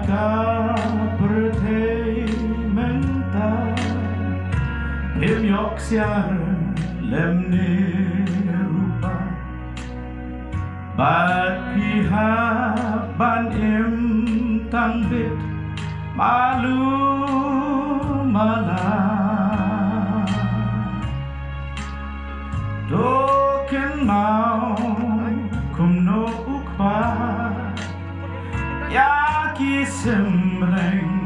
Maka bertementa Himyok siar lemne rupa Bat pihak ban tang bit malu malah Token mau kumno ukpa Yaki sembreng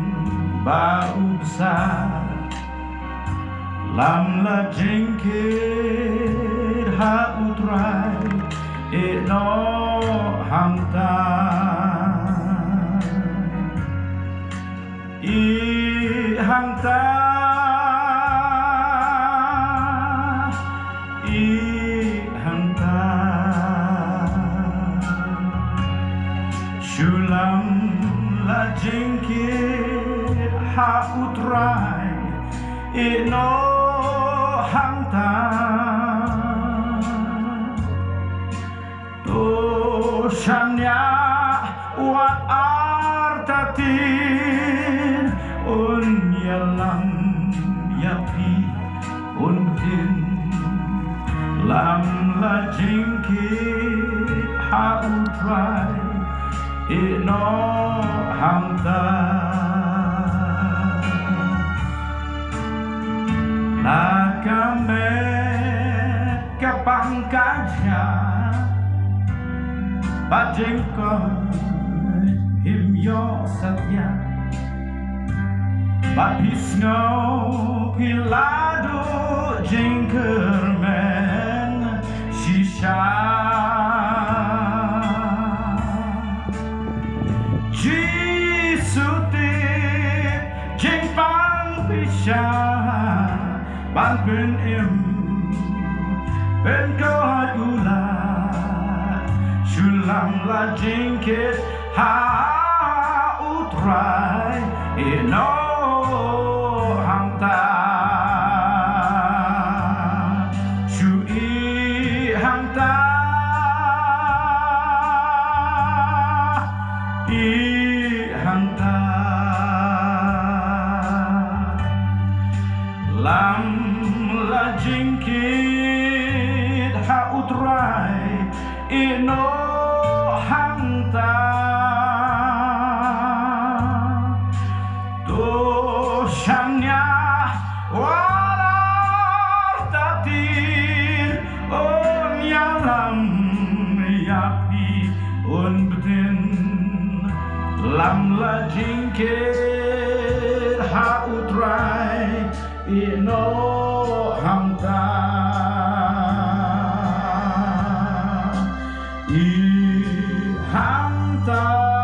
bau besar Lam la jengkir ha utrai no hamta hamta hamta Shulam la jengkir ha utrai no hamta Dosanya wat artatin yalam yapi din lam la jingkit ha utrai no hamta Nakame kapang kaja Bajengko himyo satya Bapisno kilado jengkermen shisha Jisutit jengpang pisha Ban pen pen kohat ulat Shulam la jengkit ha utrai no hamta Shui hamta hamta Lam la jingkit ha utrai no hamta Dosanya walar tatir yalam yapi bedin Lam la jingkit ha utrai no hamta hamta